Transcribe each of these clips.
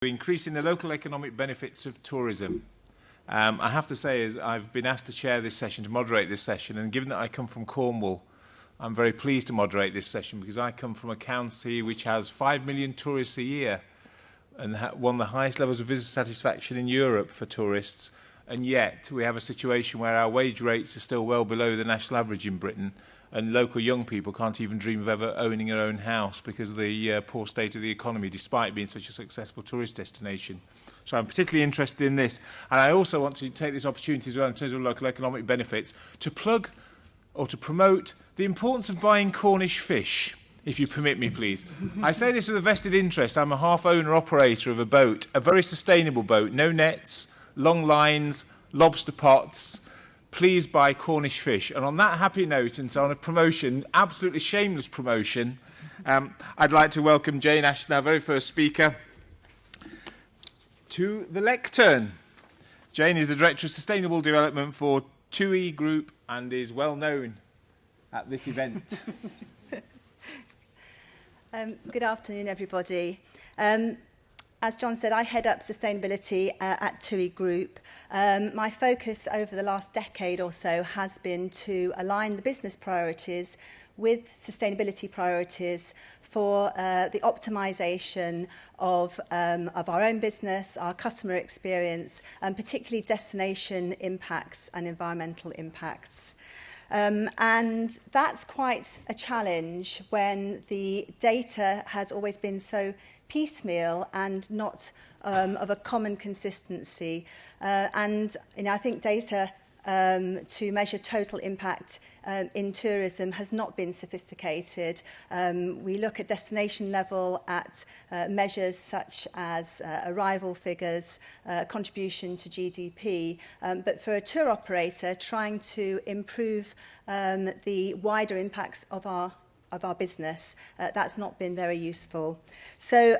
Increasing the local economic benefits of tourism. I have to say, as I've been asked to chair this session, to moderate this session, and given that I come from Cornwall, I'm very pleased to moderate this session because I come from a county which has 5 million tourists a year and one of the highest levels of visitor satisfaction in Europe for tourists, and yet we have a situation where our wage rates are still well below the national average in Britain, and local young people can't even dream of ever owning their own house because of the poor state of the economy, despite being such a successful tourist destination. So I'm particularly interested in this. And I also want to take this opportunity as well, in terms of local economic benefits, to plug or to promote the importance of buying Cornish fish, if you permit me, please. I say this with a vested interest. I'm a half owner-operator of a boat, a very sustainable boat, no nets, long lines, lobster pots. Please buy Cornish fish. And on that happy note, and so on a promotion, absolutely shameless promotion, I'd like to welcome Jane Ashton, our very first speaker, to the lectern. Jane is the Director of Sustainable Development for TUI Group and is well known at this event. Good afternoon, everybody. As John said, I head up sustainability at TUI Group. My focus over the last decade or so has been to align the business priorities with sustainability priorities for the optimization of our own business, our customer experience, and particularly destination impacts and environmental impacts. And that's quite a challenge when the data has always been so piecemeal and not of a common consistency. And I think data to measure total impact in tourism has not been sophisticated. We look at destination level at measures such as arrival figures, contribution to GDP, but for a tour operator trying to improve the wider impacts of our business, that's not been very useful. So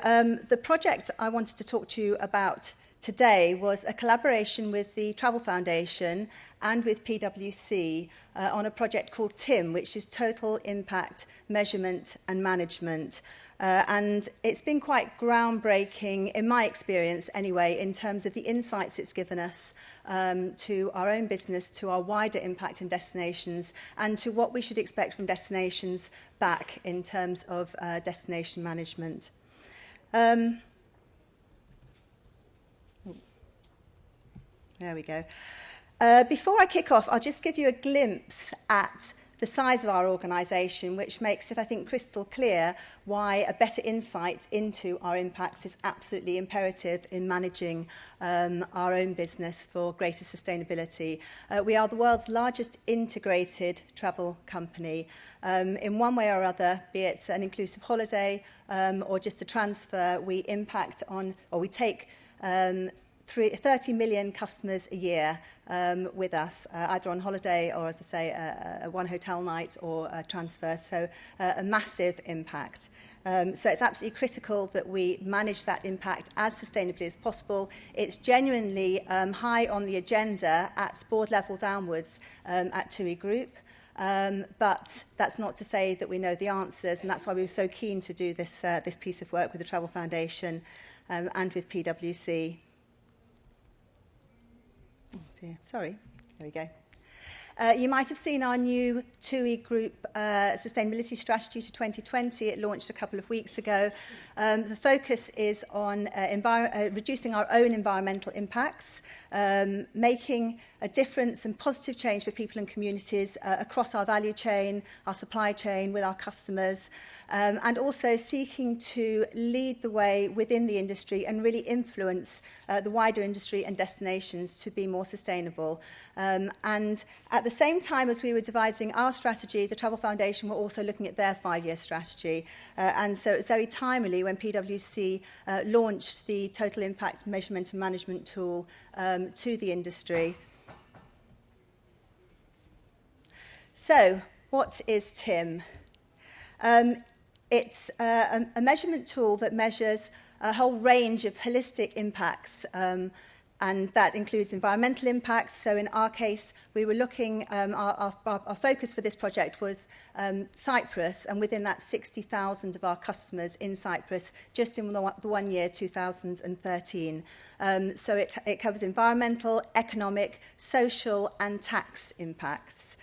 the project I wanted to talk to you about today was a collaboration with the Travel Foundation and with PwC on a project called TIM, which is Total Impact Measurement and Management. And it's been quite groundbreaking, in my experience anyway, in terms of the insights it's given us to our own business, to our wider impact in destinations, and to what we should expect from destinations back in terms of destination management. There we go. Before I kick off, I'll just give you a glimpse at the size of our organisation, which makes it, I think, crystal clear why a better insight into our impacts is absolutely imperative in managing our own business for greater sustainability. We are the world's largest integrated travel company. In one way or other, be it an inclusive holiday or just a transfer, we impact on, or we take 30 million customers a year with us, either on holiday or, as I say, a one hotel night or a transfer, so a massive impact. So it's absolutely critical that we manage that impact as sustainably as possible. It's genuinely high on the agenda at board level downwards at TUI Group. But that's not to say that we know the answers, and that's why we were so keen to do this piece of work with the Travel Foundation and with PwC. Oh dear, sorry. There we go. You might have seen our new TUI Group Sustainability Strategy to 2020. It launched a couple of weeks ago. The focus is on reducing our own environmental impacts, making a difference and positive change for people and communities across our value chain, our supply chain, with our customers, and also seeking to lead the way within the industry and really influence the wider industry and destinations to be more sustainable. And at the same time as we were devising our strategy, the Travel Foundation were also looking at their 5-year strategy. And so it was very timely when PwC launched the Total Impact Measurement and Management tool to the industry. So, what is TIM? It's a measurement tool that measures a whole range of holistic impacts and that includes environmental impacts. So in our case, we were looking, our focus for this project was Cyprus, and within that 60,000 of our customers in Cyprus, just in the 1 year, 2013. So it covers environmental, economic, social and tax impacts.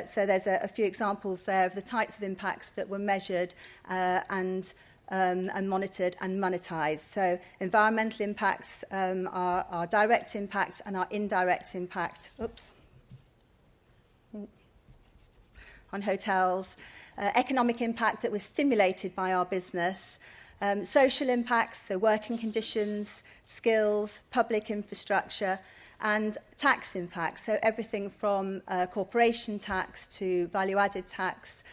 So there's a few examples there of the types of impacts that were measured and monitored and monetized. So environmental impacts are direct impact and our indirect impact. On hotels. Economic impact that was stimulated by our business. Social impacts, so working conditions, skills, public infrastructure, and tax impacts, so everything from corporation tax to value-added tax,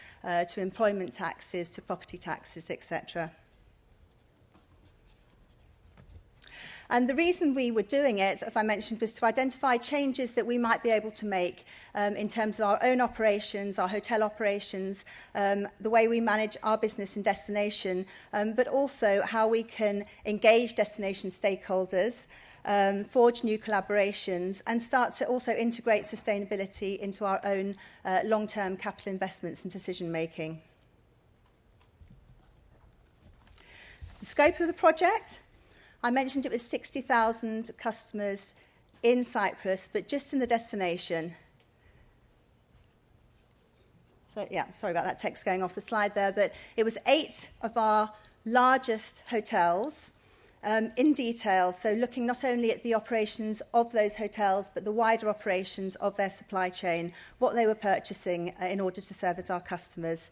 to employment taxes, to property taxes, etc. And the reason we were doing it, as I mentioned, was to identify changes that we might be able to make in terms of our own operations, our hotel operations, the way we manage our business and destination, but also how we can engage destination stakeholders, forge new collaborations, and start to also integrate sustainability into our own long-term capital investments and decision-making. The scope of the project, I mentioned it was 60,000 customers in Cyprus, but just in the destination. So, yeah, sorry about that text going off the slide there, but it was 8 of our largest hotels in detail, so looking not only at the operations of those hotels, but the wider operations of their supply chain, what they were purchasing in order to service our customers.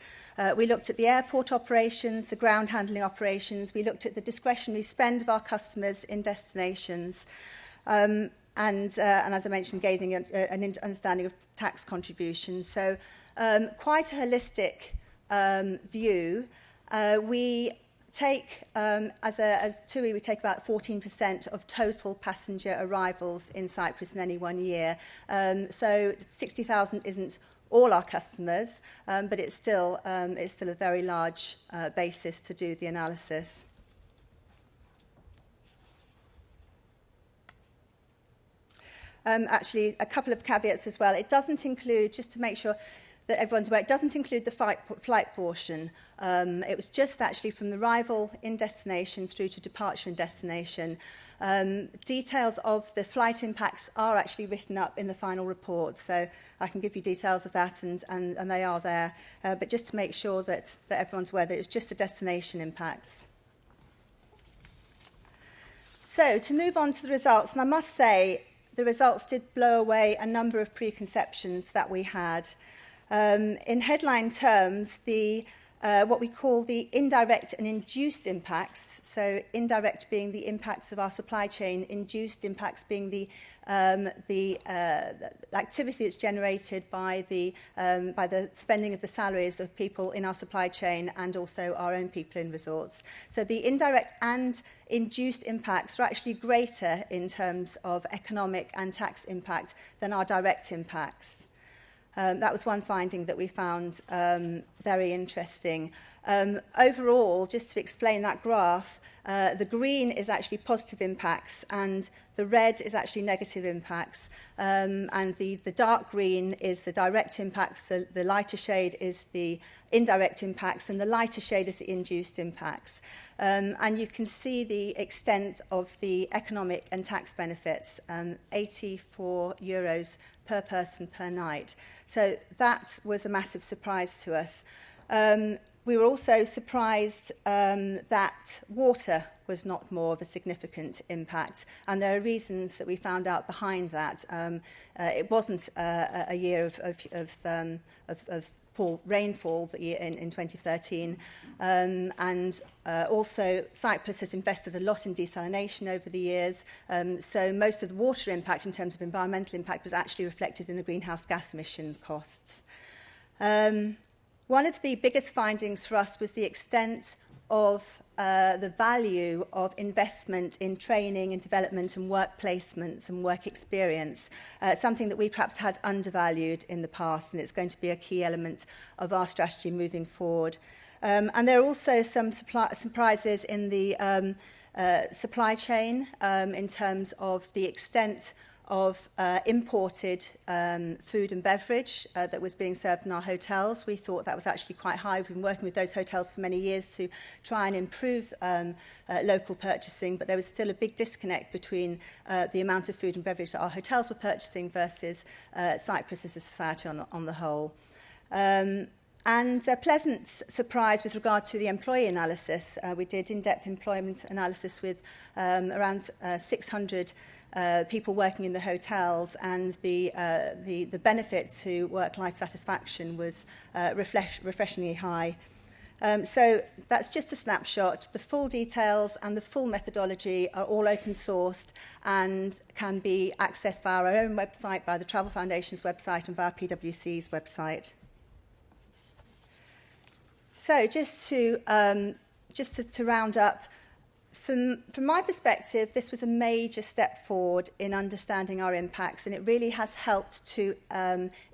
We looked at the airport operations, the ground handling operations, we looked at the discretionary spend of our customers in destinations, and as I mentioned, gaining an understanding of tax contributions. So quite a holistic view. We take, as TUI, we take about 14% of total passenger arrivals in Cyprus in any 1 year. So 60,000 isn't all our customers, but it's still a very large basis to do the analysis. Actually, a couple of caveats as well. It doesn't include, just to make sure that everyone's aware, it doesn't include the flight portion. It was just actually from the arrival in destination through to departure in destination. Details of the flight impacts are actually written up in the final report, so I can give you details of that, and they are there. But just to make sure that everyone's aware that it's just the destination impacts. So to move on to the results, and I must say the results did blow away a number of preconceptions that we had. In headline terms, what we call the indirect and induced impacts, so indirect being the impacts of our supply chain, induced impacts being the activity that's generated by the spending of the salaries of people in our supply chain and also our own people in resorts. So the indirect and induced impacts are actually greater in terms of economic and tax impact than our direct impacts. That was one finding that we found very interesting. Overall, just to explain that graph, the green is actually positive impacts and the red is actually negative impacts. And the dark green is the direct impacts, the lighter shade is the indirect impacts, and the lighter shade is the induced impacts. And you can see the extent of the economic and tax benefits, €84 per person per night. So that was a massive surprise to us. We were also surprised that water was not more of a significant impact, and there are reasons that we found out behind that. It wasn't a year of poor rainfall in 2013, and also Cyprus has invested a lot in desalination over the years, so most of the water impact in terms of environmental impact was actually reflected in the greenhouse gas emissions costs. One of the biggest findings for us was the extent of the value of investment in training and development and work placements and work experience, something that we perhaps had undervalued in the past, and it's going to be a key element of our strategy moving forward. And there are also some surprises in the supply chain in terms of the extent of imported food and beverage that was being served in our hotels. We thought that was actually quite high. We've been working with those hotels for many years to try and improve local purchasing, but there was still a big disconnect between the amount of food and beverage that our hotels were purchasing versus Cyprus as a society on the whole. And a pleasant surprise with regard to the employee analysis. We did in-depth employment analysis with around 600 people working in the hotels, and the benefit to work-life satisfaction was refreshingly high. So that's just a snapshot. The full details and the full methodology are all open sourced and can be accessed via our own website, via the Travel Foundation's website and via PwC's website. So just to round up, from my perspective, this was a major step forward in understanding our impacts, and it really has helped to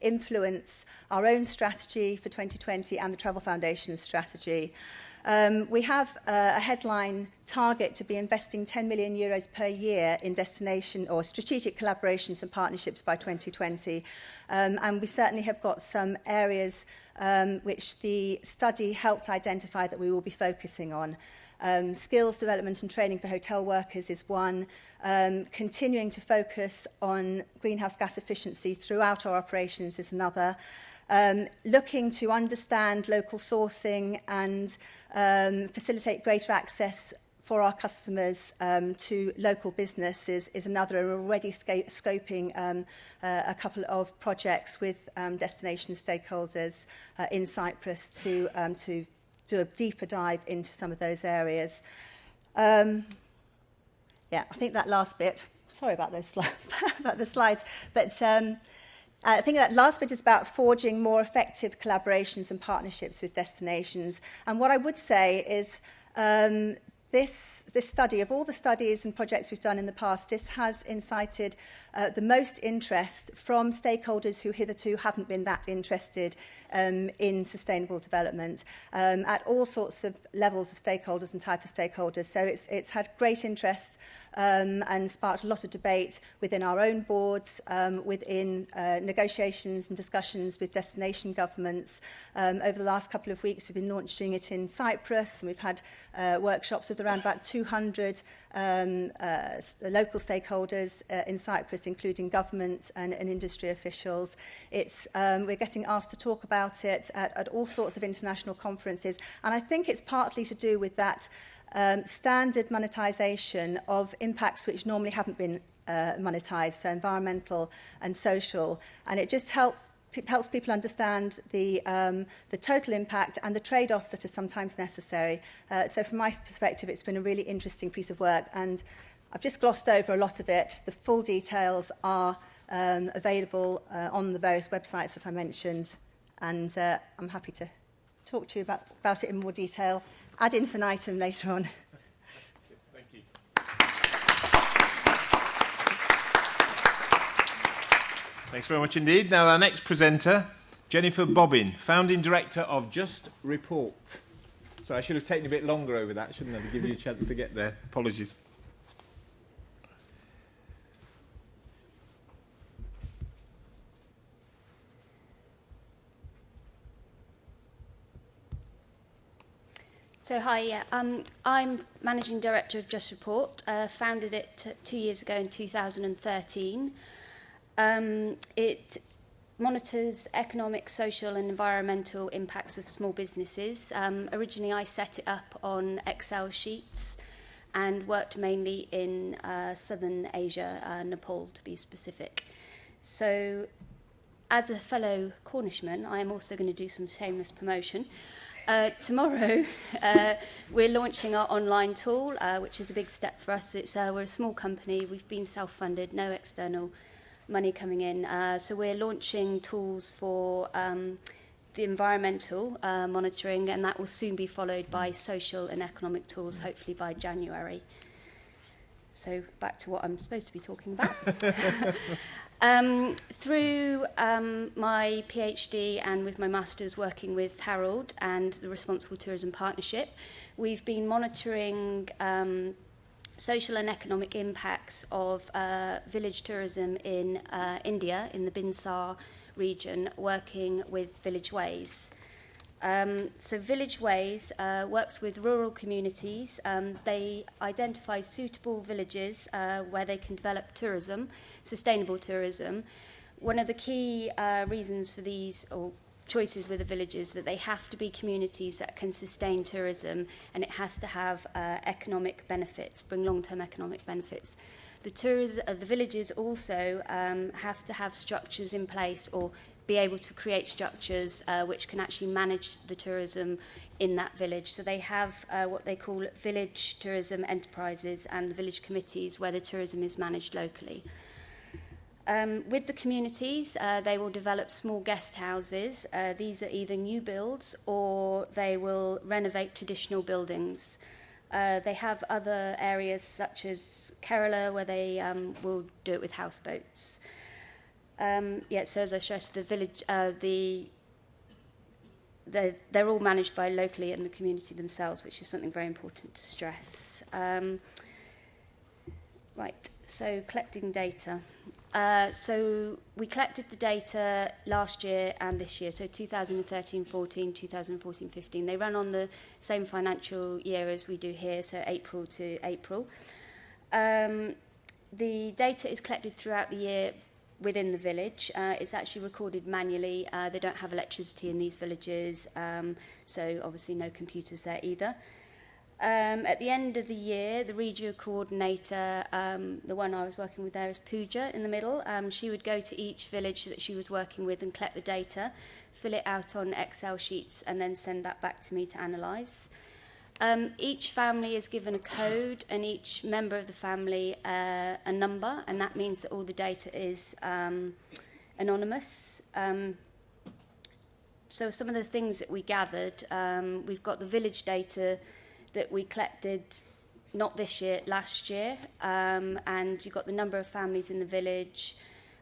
influence our own strategy for 2020 and the Travel Foundation's strategy. We have a headline target to be investing 10 million euros per year in destination or strategic collaborations and partnerships by 2020. And we certainly have got some areas which the study helped identify that we will be focusing on. Skills development and training for hotel workers is one. Continuing to focus on greenhouse gas efficiency throughout our operations is another. Looking to understand local sourcing and facilitate greater access for our customers to local businesses is another, and we're already scoping a couple of projects with destination stakeholders in Cyprus to do a deeper dive into some of those areas. Yeah, I think that last bit, sorry about those about the slides, but I think that last bit is about forging more effective collaborations and partnerships with destinations. And what I would say is this study, of all the studies and projects we've done in the past, this has incited the most interest from stakeholders who hitherto haven't been that interested in sustainable development at all sorts of levels of stakeholders and type of stakeholders. So it's had great interest and sparked a lot of debate within our own boards, within negotiations and discussions with destination governments. Over the last couple of weeks, we've been launching it in Cyprus, and we've had workshops with around about 200 local stakeholders in Cyprus, including government and industry officials. We're getting asked to talk about it at all sorts of international conferences, and I think it's partly to do with that standard monetisation of impacts which normally haven't been monetised, so environmental and social, and it just helps people understand the total impact and the trade-offs that are sometimes necessary. So from my perspective, it's been a really interesting piece of work, and I've just glossed over a lot of it. The full details are available on the various websites that I mentioned, and I'm happy to talk to you about it in more detail ad infinitum later on. Thank you. Thanks very much indeed. Now our next presenter, Jennifer Bobbin, Founding Director of Just Report. So I should have taken a bit longer over that, shouldn't I, to give you a chance to get there. Apologies. So hi, yeah, I'm Managing Director of Just Report. Founded it 2 years ago in 2013. It monitors economic, social and environmental impacts of small businesses. Originally I set it up on Excel sheets and worked mainly in Southern Asia, Nepal to be specific. So as a fellow Cornishman, I am also going to do some shameless promotion. Tomorrow, we're launching our online tool, which is a big step for us. We're a small company. We've been self-funded, no external money coming in. So we're launching tools for the environmental monitoring, and that will soon be followed by social and economic tools, hopefully by January. So back to what I'm supposed to be talking about. Through my PhD and with my master's working with Harold and the Responsible Tourism Partnership, we've been monitoring social and economic impacts of village tourism in India, in the Binsar region, working with Village Ways. So Village Ways works with rural communities. They identify suitable villages where they can develop tourism, sustainable tourism. One of the key reasons for these, or choices with the villages, that they have to be communities that can sustain tourism, and it has to have economic benefits, bring long-term economic benefits. The villages also have to have structures in place, or be able to create structures which can actually manage the tourism in that village. So they have what they call village tourism enterprises and the village committees where the tourism is managed locally. With the communities, they will develop small guest houses. These are either new builds or they will renovate traditional buildings. They have other areas such as Kerala where they will do it with houseboats. So as I stressed, the village, they're all managed by locally and the community themselves, which is something very important to stress. Right, so collecting data. So we collected the data last year and this year, so 2013-14, 2014-15. They run on the same financial year as we do here, so April to April. The data is collected throughout the year within the village. It's actually recorded manually. They don't have electricity in these villages, so obviously no computers there either. At the end of the year, the regional coordinator, the one I was working with there is Pooja in the middle. She would go to each village that she was working with and collect the data, fill it out on Excel sheets, and then send that back to me to analyse. Each family is given a code, and each member of the family a number, and that means that all the data is anonymous. So some of the things that we gathered, we've got the village data that we collected, not this year, last year, and you've got the number of families in the village,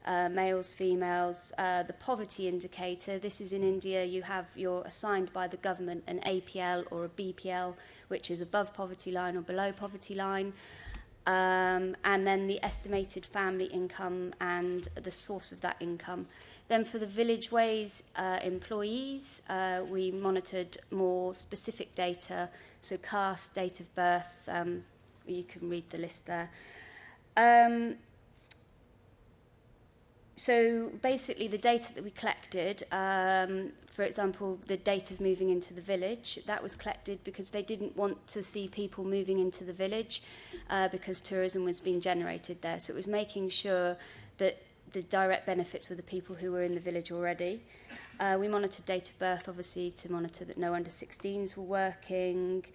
males, females, the poverty indicator. This is in India. You're assigned by the government an APL or a BPL, which is above poverty line or below poverty line, and then the estimated family income and the source of that income. Then for the Village Ways employees, we monitored more specific data, so caste, date of birth. You can read the list there. So basically the data that we collected, for example, the date of moving into the village, that was collected because they didn't want to see people moving into the village because tourism was being generated there. So it was making sure that the direct benefits were the people who were in the village already. We monitored date of birth, obviously, to monitor that no under 16s were working.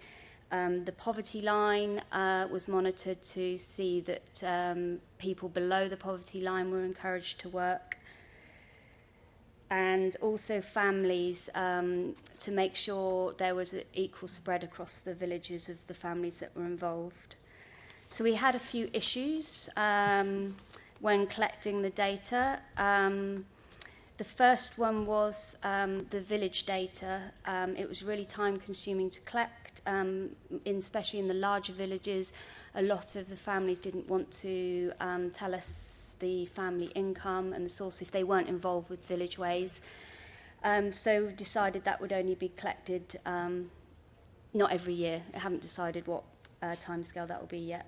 The poverty line was monitored to see that people below the poverty line were encouraged to work. And also families, to make sure there was an equal spread across the villages of the families that were involved. So we had a few issues when collecting the data. The first one was the village data. It was really time-consuming to collect, especially in the larger villages. A lot of the families didn't want to tell us the family income and the source if they weren't involved with Village Ways. So we decided that would only be collected not every year. I haven't decided what timescale that will be yet.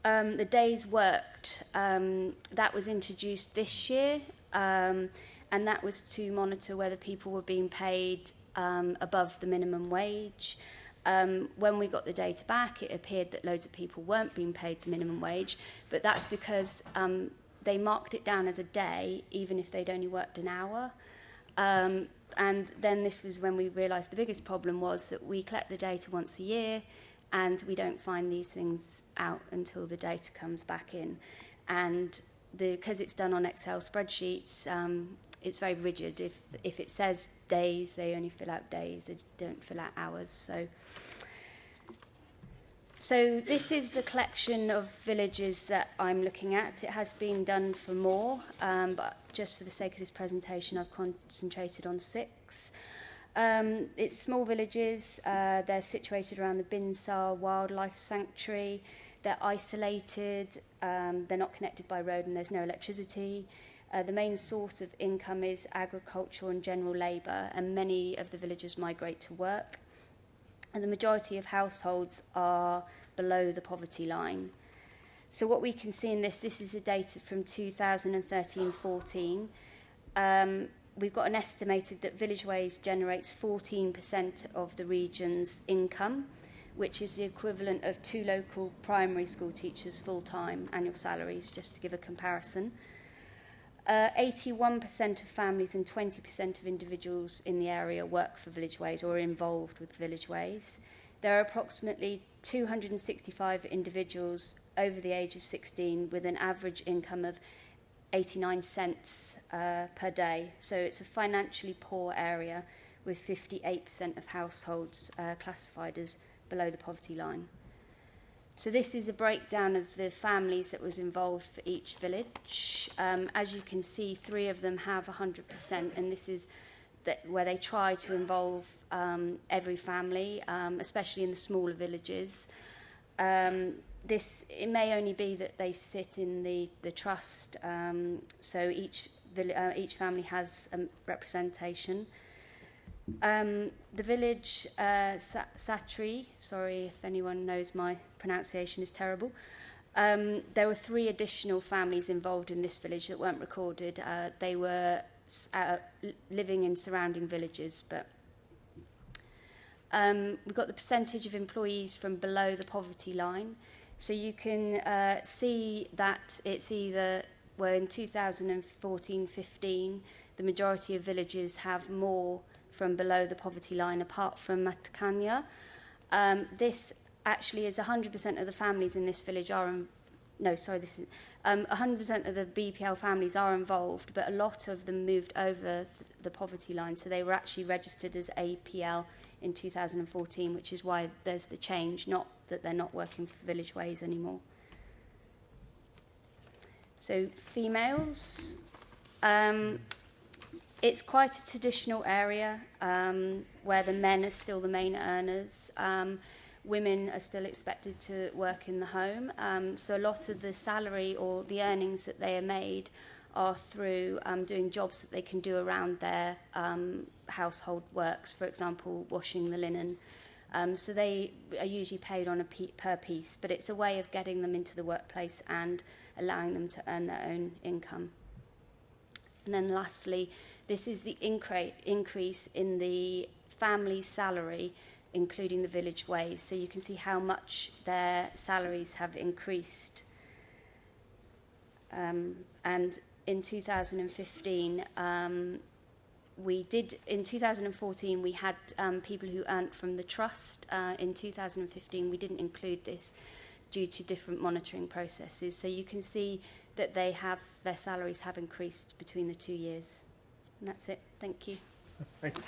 The days worked, that was introduced this year, and that was to monitor whether people were being paid above the minimum wage. When we got the data back, it appeared that loads of people weren't being paid the minimum wage, but that's because they marked it down as a day, even if they'd only worked an hour. And then this was when we realised the biggest problem was that we collect the data once a year, and we don't find these things out until the data comes back in. And because it's done on Excel spreadsheets, it's very rigid. If it says days, they only fill out days, they don't fill out hours. So this is the collection of villages that I'm looking at. It has been done for more, but just for the sake of this presentation, I've concentrated on 6. It's small villages. They're situated around the Binsar Wildlife Sanctuary. They're isolated, they're not connected by road, and there's no electricity. The main source of income is agriculture and general labour, and many of the villagers migrate to work. And the majority of households are below the poverty line. So what we can see in this is the data from 2013-14. We've got an estimated that Village Ways generates 14% of the region's income, which is the equivalent of 2 local primary school teachers' full-time annual salaries, just to give a comparison. 81% of families and 20% of individuals in the area work for Village Ways or are involved with Village Ways. There are approximately 265 individuals over the age of 16 with an average income of 89 cents per day. So it's a financially poor area with 58% of households classified as below the poverty line. So this is a breakdown of the families that was involved for each village. As you can see, 3 of them have 100%, and this is where they try to involve every family, especially in the smaller villages. It may only be that they sit in the trust, so each family has representation. The village Satri, sorry if anyone knows my pronunciation is terrible, there were 3 additional families involved in this village that weren't recorded. They were living in surrounding villages, but we've got the percentage of employees from below the poverty line. So you can see that it's either, well, in 2014-15, the majority of villages have more from below the poverty line, apart from Matakanya. This actually is 100% of the families in this village are, 100% of the BPL families are involved, but a lot of them moved over the poverty line, so they were actually registered as APL in 2014, which is why there's the change, not that they're not working for Village Ways anymore. So females, it's quite a traditional area where the men are still the main earners. Women are still expected to work in the home. So a lot of the salary or the earnings that they are made are through doing jobs that they can do around their household works, for example, washing the linen. So they are usually paid on per piece, but it's a way of getting them into the workplace and allowing them to earn their own income. And then lastly, this is the increase in the family salary, including the Village Ways. So you can see how much their salaries have increased. And in 2015, in 2014, we had people who earned from the trust. In 2015, we didn't include this due to different monitoring processes. So you can see that their salaries have increased between the 2 years. And that's it. Thank you. Thank you.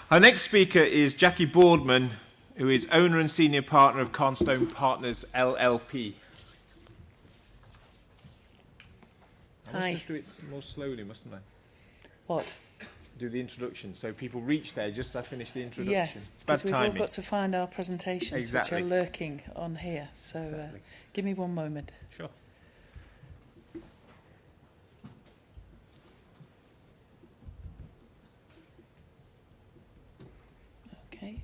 Our next speaker is Jackie Boardman, who is owner and senior partner of Cornerstone Partners LLP. I must just do it more slowly, mustn't I? What? Do the introduction, so people reach there just as I finish the introduction. Yeah, it's bad because we've timing. all got to find our presentations, Exactly. which are lurking on here. So Exactly. give me one moment. Sure. Okay.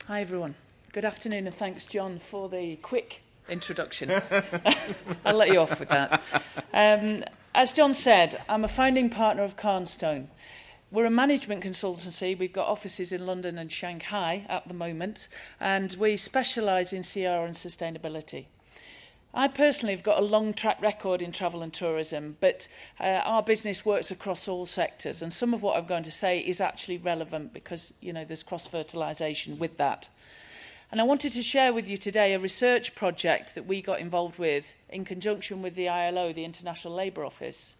Hi everyone. Good afternoon, and thanks, John, for the quick introduction. I'll let you off with that. As John said, I'm a founding partner of Cornerstone. We're a management consultancy. We've got offices in London and Shanghai at the moment, and we specialise in CR and sustainability. I personally have got a long track record in travel and tourism, but our business works across all sectors, and some of what I'm going to say is actually relevant because, you know, there's cross-fertilisation with that. And I wanted to share with you today a research project that we got involved with in conjunction with the ILO, the International Labour Office.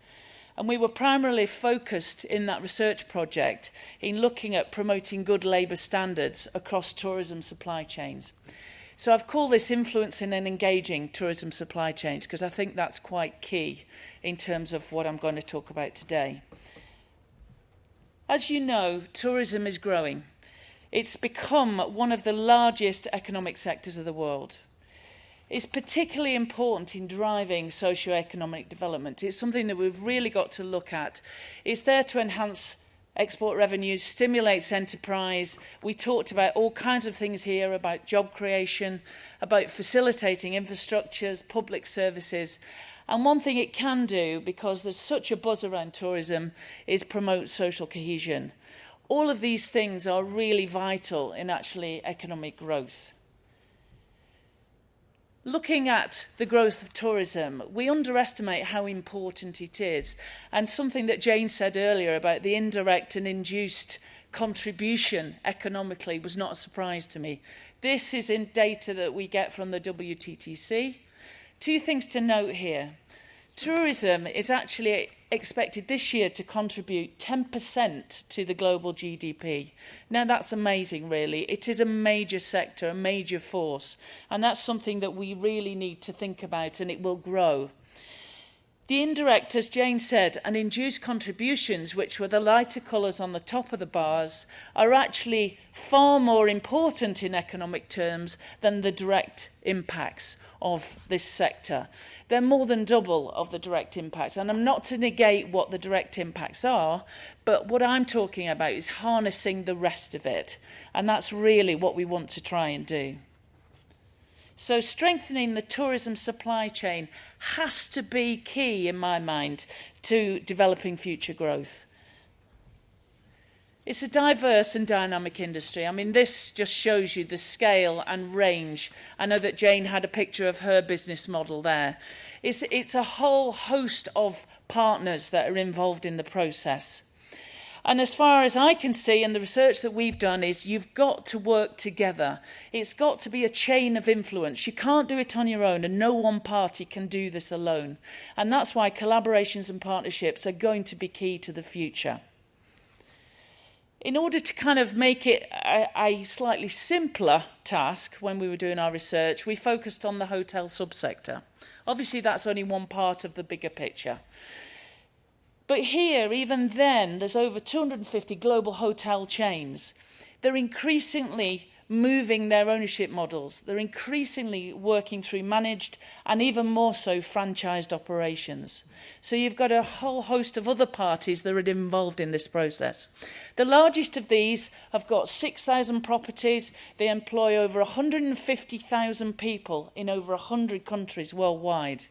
And we were primarily focused in that research project in looking at promoting good labour standards across tourism supply chains. So I've called this influencing and engaging tourism supply chains because I think that's quite key in terms of what I'm going to talk about today. As you know, tourism is growing. It's become one of the largest economic sectors of the world. It's particularly important in driving socio-economic development. It's something that we've really got to look at. It's there to enhance export revenues, stimulates enterprise. We talked about all kinds of things here, about job creation, about facilitating infrastructures, public services. And one thing it can do, because there's such a buzz around tourism, is promote social cohesion. All of these things are really vital in actually economic growth. Looking at the growth of tourism, we underestimate how important it is. And something that Jane said earlier about the indirect and induced contribution economically was not a surprise to me. This is in data that we get from the WTTC. Two things to note here. Tourism is actually expected this year to contribute 10% to the global GDP. Now, that's amazing, really. It is a major sector, a major force, and that's something that we really need to think about, and it will grow. The indirect, as Jane said, and induced contributions, which were the lighter colours on the top of the bars, are actually far more important in economic terms than the direct impacts of this sector. They're more than double of the direct impacts. And I'm not to negate what the direct impacts are, but what I'm talking about is harnessing the rest of it. And that's really what we want to try and do. So strengthening the tourism supply chain has to be key, in my mind, to developing future growth. It's a diverse and dynamic industry. I mean, this just shows you the scale and range. I know that Jane had a picture of her business model there. It's a whole host of partners that are involved in the process. And as far as I can see, and the research that we've done, is you've got to work together. It's got to be a chain of influence. You can't do it on your own, and no one party can do this alone. And that's why collaborations and partnerships are going to be key to the future. In order to kind of make it a slightly simpler task when we were doing our research, we focused on the hotel subsector. Obviously, that's only one part of the bigger picture. But here, even then, there's over 250 global hotel chains. They're increasingly moving their ownership models. They're increasingly working through managed and even more so franchised operations. So you've got a whole host of other parties that are involved in this process. The largest of these have got 6,000 properties. They employ over 150,000 people in over 100 countries worldwide.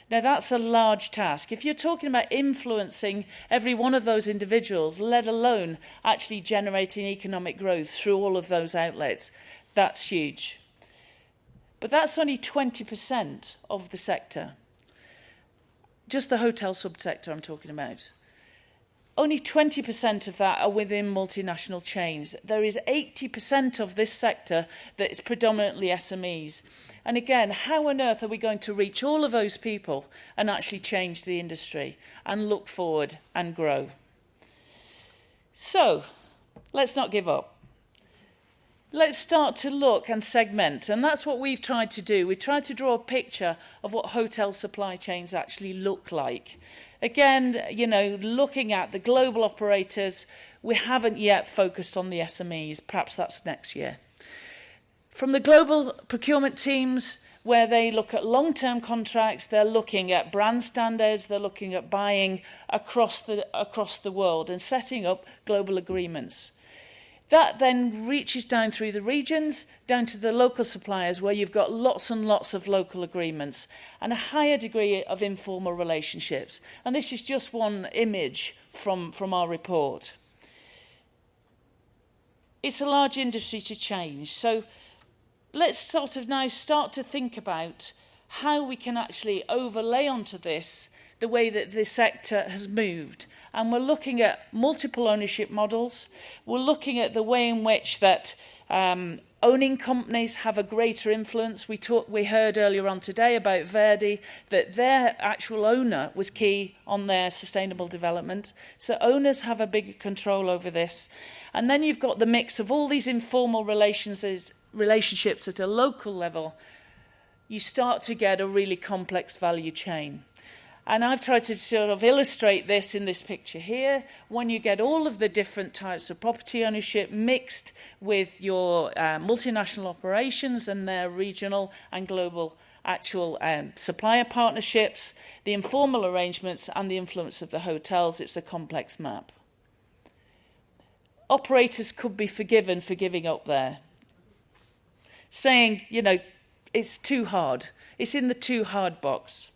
Now, that's a large task. If you're talking about influencing every one of those individuals, let alone actually generating economic growth through all of those outlets, that's huge. But that's only 20% of the sector. Just the hotel subsector I'm talking about. Only 20% of that are within multinational chains. There is 80% of this sector that is predominantly SMEs. And again, how on earth are we going to reach all of those people and actually change the industry and look forward and grow? So, let's not give up. Let's start to look and segment, and that's what we've tried to do. We tried to draw a picture of what hotel supply chains actually look like. Again, looking at the global operators, we haven't yet focused on the SMEs. Perhaps that's next year. From the global procurement teams, where they look at long-term contracts, they're looking at brand standards, they're looking at buying across the world and setting up global agreements. That then reaches down through the regions, down to the local suppliers, where you've got lots and lots of local agreements and a higher degree of informal relationships. And this is just one image from our report. It's a large industry to change. So let's sort of now start to think about how we can actually overlay onto this the way that this sector has moved. And we're looking at multiple ownership models. We're looking at the way in which that owning companies have a greater influence. We heard earlier on today about Verdi, that their actual owner was key on their sustainable development. So owners have a bigger control over this. And then you've got the mix of all these informal relationships at a local level, you start to get a really complex value chain. And I've tried to sort of illustrate this in this picture here. When you get all of the different types of property ownership mixed with your multinational operations and their regional and global actual supplier partnerships, the informal arrangements and the influence of the hotels, it's a complex map. Operators could be forgiven for giving up there, saying, you know, it's too hard. It's in the too hard box.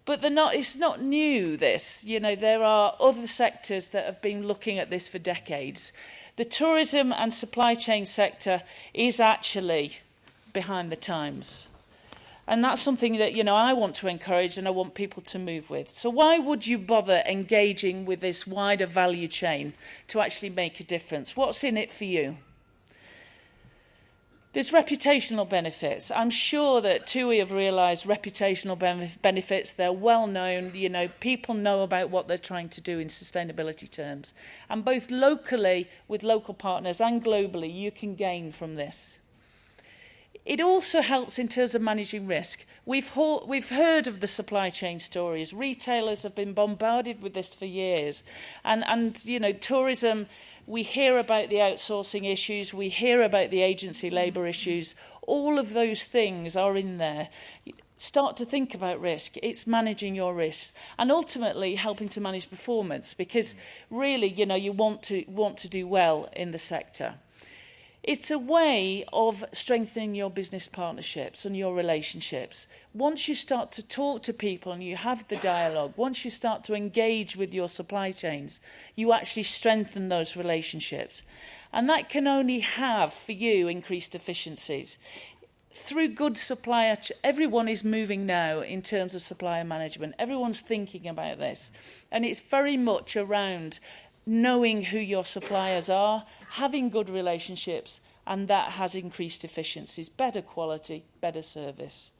But it's not new, this. You know, there are other sectors that have been looking at this for decades. The tourism and supply chain sector is actually behind the times. And that's something that, you know, I want to encourage and I want people to move with. So why would you bother engaging with this wider value chain to actually make a difference? What's in it for you? There's reputational benefits. I'm sure that TUI have realised reputational benefits. They're well known. You know, people know about what they're trying to do in sustainability terms. And both locally with local partners and globally, you can gain from this. It also helps in terms of managing risk. We've heard of the supply chain stories. Retailers have been bombarded with this for years. And you know, tourism, we hear about the outsourcing issues, we hear about the agency labour issues. All of those things are in there. Start to think about risk. It's managing your risks and ultimately helping to manage performance, because really, you know, you want to do well in the sector. It's a way of strengthening your business partnerships and your relationships. Once you start to talk to people and you have the dialogue, once you start to engage with your supply chains, you actually strengthen those relationships. And that can only have, for you, increased efficiencies. Through good supplier, everyone is moving now in terms of supplier management. Everyone's thinking about this. And it's very much around knowing who your suppliers are, having good relationships, and that has increased efficiencies, better quality, better service.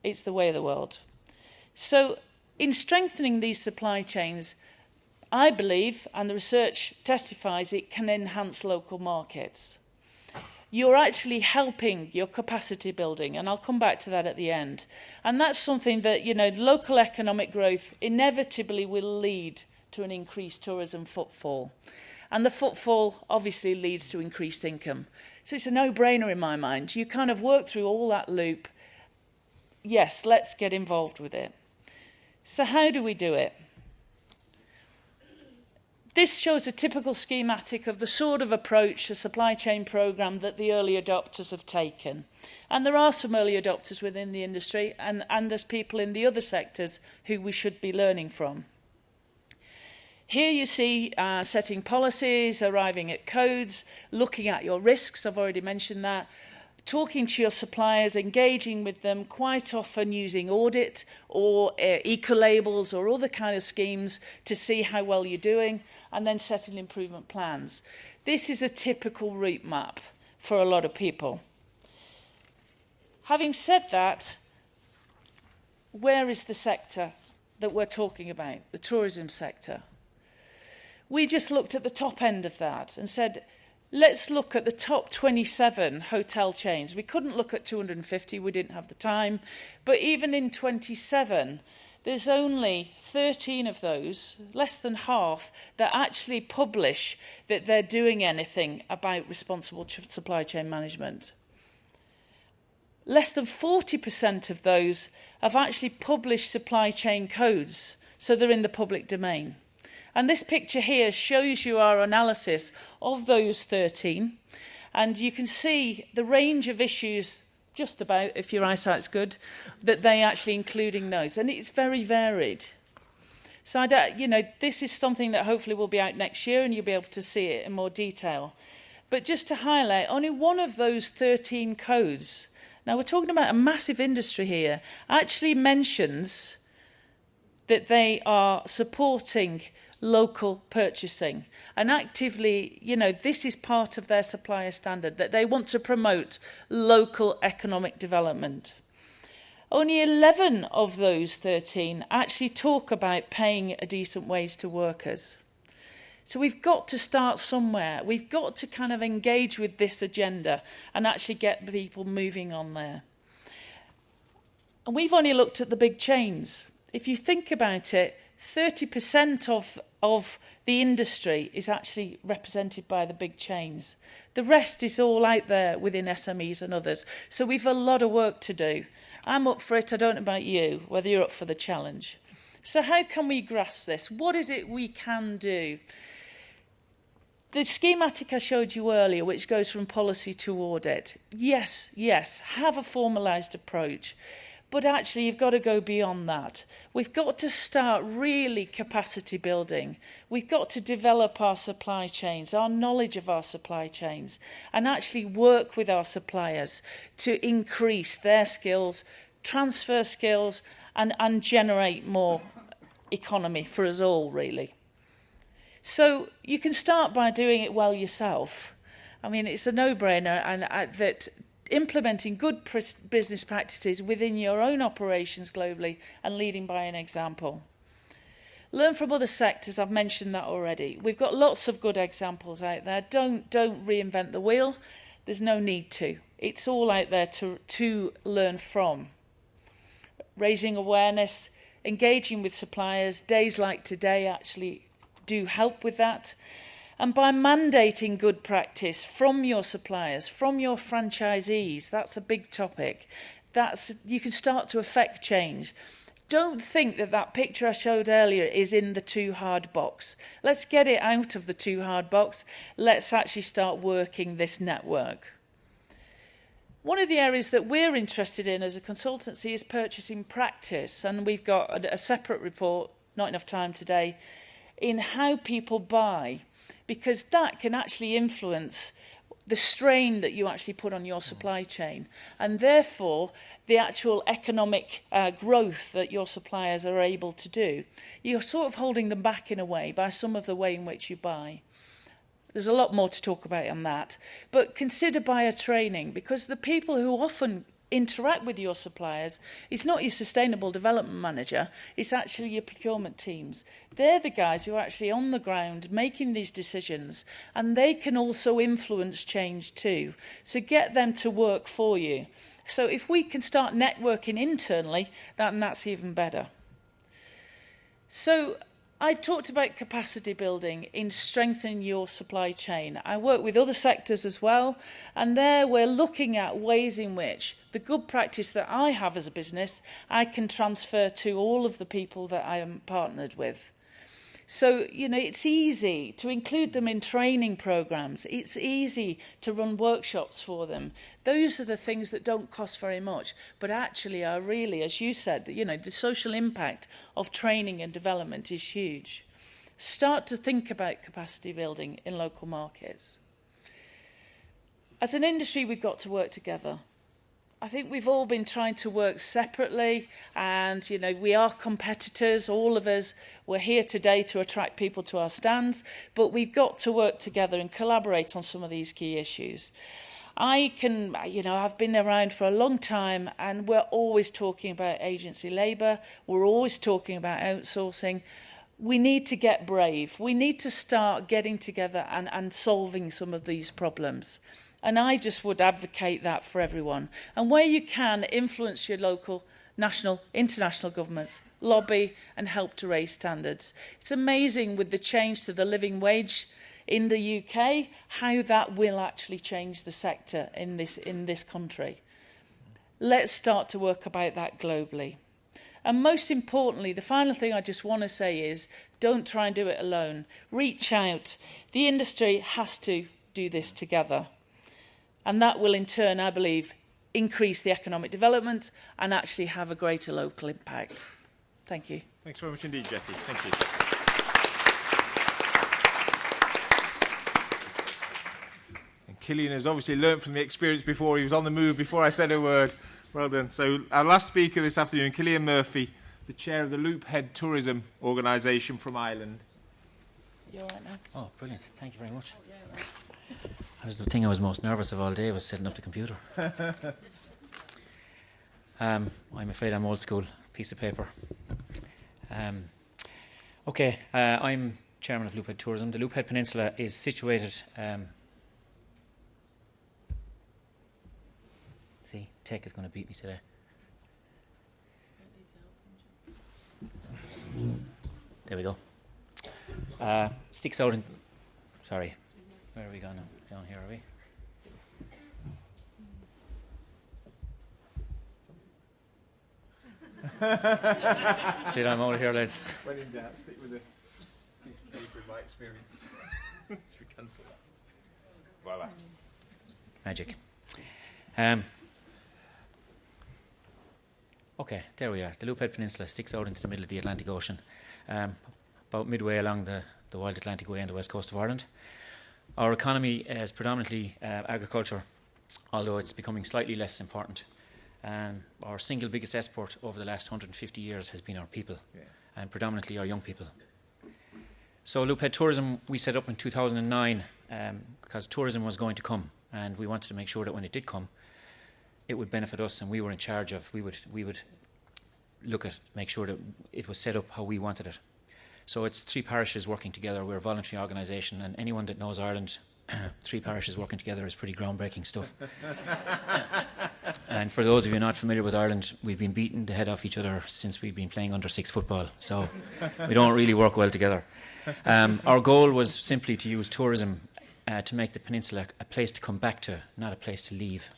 It's the way of the world. So in strengthening these supply chains, I believe, and the research testifies, it can enhance local markets. You're actually helping your capacity building, and I'll come back to that at the end. And that's something that, you know, local economic growth inevitably will lead to an increased tourism footfall. And the footfall obviously leads to increased income. So it's a no-brainer in my mind. You kind of work through all that loop. Yes, let's get involved with it. So how do we do it? This shows a typical schematic of the sort of approach to supply chain programme that the early adopters have taken. And there are some early adopters within the industry, and there's people in the other sectors who we should be learning from. Here you see setting policies, arriving at codes, looking at your risks, I've already mentioned that, talking to your suppliers, engaging with them, quite often using audit or eco-labels or other kind of schemes to see how well you're doing, and then setting improvement plans. This is a typical route map for a lot of people. Having said that, where is the sector that we're talking about, the tourism sector? We just looked at the top end of that and said, let's look at the top 27 hotel chains. We couldn't look at 250, we didn't have the time. But even in 27, there's only 13 of those, less than half, that actually publish that they're doing anything about responsible supply chain management. Less than 40% of those have actually published supply chain codes, so they're in the public domain. And this picture here shows you our analysis of those 13. And you can see the range of issues, just about, if your eyesight's good, that they actually including those. And it's very varied. So, you know, this is something that hopefully will be out next year and you'll be able to see it in more detail. But just to highlight, only one of those 13 codes, now we're talking about a massive industry here, actually mentions that they are supporting local purchasing. And actively, you know, this is part of their supplier standard, that they want to promote local economic development. Only 11 of those 13 actually talk about paying a decent wage to workers. So we've got to start somewhere. We've got to kind of engage with this agenda and actually get people moving on there. And we've only looked at the big chains. If you think about it, 30% of the industry is actually represented by the big chains. The rest is all out there within SMEs and others. So we've a lot of work to do. I'm up for it. I don't know about you, whether you're up for the challenge. So how can we grasp this? What is it we can do? The schematic I showed you earlier, which goes from policy to audit, yes, have a formalised approach. But actually, you've got to go beyond that. We've got to start really capacity building. We've got to develop our supply chains, our knowledge of our supply chains, and actually work with our suppliers to increase their skills, transfer skills, and generate more economy for us all, really. So you can start by doing it well yourself. I mean, it's a no-brainer, and that implementing good business practices within your own operations globally and leading by an example. Learn from other sectors. I've mentioned that already. We've got lots of good examples out there. Don't reinvent the wheel. There's no need to. It's all out there to learn from. Raising awareness, engaging with suppliers. Days like today actually do help with that. And by mandating good practice from your suppliers, from your franchisees, that's a big topic. You can start to affect change. Don't think that picture I showed earlier is in the too hard box. Let's get it out of the too hard box. Let's actually start working this network. One of the areas that we're interested in as a consultancy is purchasing practice. And we've got a separate report, not enough time today, in how people buy, because that can actually influence the strain that you actually put on your supply chain, and therefore the actual economic growth that your suppliers are able to do. You're sort of holding them back in a way by some of the way in which you buy. There's a lot more to talk about on that, but consider buyer training, because the people who often interact with your suppliers, it's not your sustainable development manager, it's actually your procurement teams. They're the guys who are actually on the ground making these decisions, and they can also influence change too. So get them to work for you. So if we can start networking internally, that's even better. So I've talked about capacity building in strengthening your supply chain. I work with other sectors as well, and there we're looking at ways in which the good practice that I have as a business, I can transfer to all of the people that I am partnered with. So, it's easy to include them in training programs. It's easy to run workshops for them. Those are the things that don't cost very much, but actually are really, as you said, the social impact of training and development is huge. Start to think about capacity building in local markets. As an industry, we've got to work together. I think we've all been trying to work separately, and we are competitors, all of us. We're here today to attract people to our stands, but we've got to work together and collaborate on some of these key issues. I've been around for a long time, and we're always talking about agency labour. We're always talking about outsourcing. We need to get brave. We need to start getting together and solving some of these problems. And I just would advocate that for everyone. And where you can, influence your local, national, international governments, lobby and help to raise standards. It's amazing with the change to the living wage in the UK, how that will actually change the sector in this country. Let's start to work about that globally. And most importantly, the final thing I just want to say is, don't try and do it alone. Reach out. The industry has to do this together. And that will, in turn, I believe, increase the economic development and actually have a greater local impact. Thank you. Thanks very much indeed, Jackie. Thank you. And Cillian has obviously learnt from the experience before. He was on the move before I said a word. Well done. So our last speaker this afternoon, Cillian Murphy, the chair of the Loophead Tourism Organisation from Ireland. You all right now? Oh, brilliant. Thank you very much. The thing I was most nervous of all day was setting up the computer. I'm afraid I'm old school. Piece of paper. I'm Chairman of Loophead Tourism. The Loophead Peninsula is situated... see, tech is going to beat me today. There we go. Sticks out in... Sorry. Where are we going now? Down here, are we? Sit, I'm out of here, lads. When in doubt, stick with the piece of paper in my experience. Should we cancel that? Voila. Magic. Okay, there we are. The Loophead Peninsula sticks out into the middle of the Atlantic Ocean, about midway along the Wild Atlantic Way on the west coast of Ireland. Our economy is predominantly agriculture, although it's becoming slightly less important. Our single biggest export over the last 150 years has been our people, and predominantly our young people. So Loophead Tourism we set up in 2009 because tourism was going to come, and we wanted to make sure that when it did come, it would benefit us, and we were in charge of, we would look at, make sure that it was set up how we wanted it. So it's 3 parishes working together. We're a voluntary organisation, and anyone that knows Ireland, 3 parishes working together is pretty groundbreaking stuff. And for those of you not familiar with Ireland, we've been beating the head off each other since we've been playing under 6 football, so we don't really work well together. Our goal was simply to use tourism to make the peninsula a place to come back to, not a place to leave.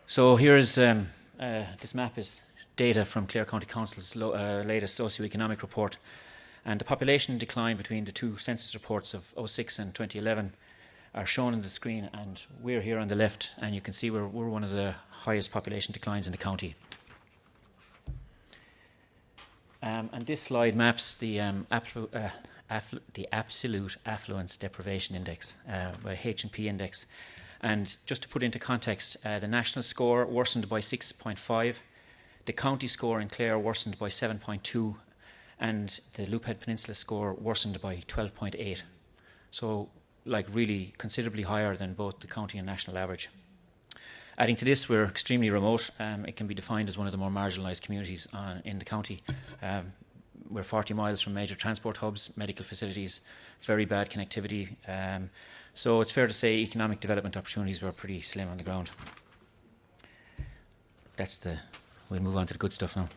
So here is, this map is data from Clare County Council's latest socio-economic report, and the population decline between the 2 census reports of 06 and 2011 are shown on the screen, and we're here on the left, and you can see we're one of the highest population declines in the county. And this slide maps the absolute affluence deprivation index, by H&P index. And just to put into context, the national score worsened by 6.5, the county score in Clare worsened by 7.2, and the Loophead Peninsula score worsened by 12.8. So, like, really considerably higher than both the county and national average. Adding to this, we're extremely remote. It can be defined as one of the more marginalised communities in the county. We're 40 miles from major transport hubs, medical facilities, very bad connectivity. So it's fair to say economic development opportunities were pretty slim on the ground. We'll move on to the good stuff now.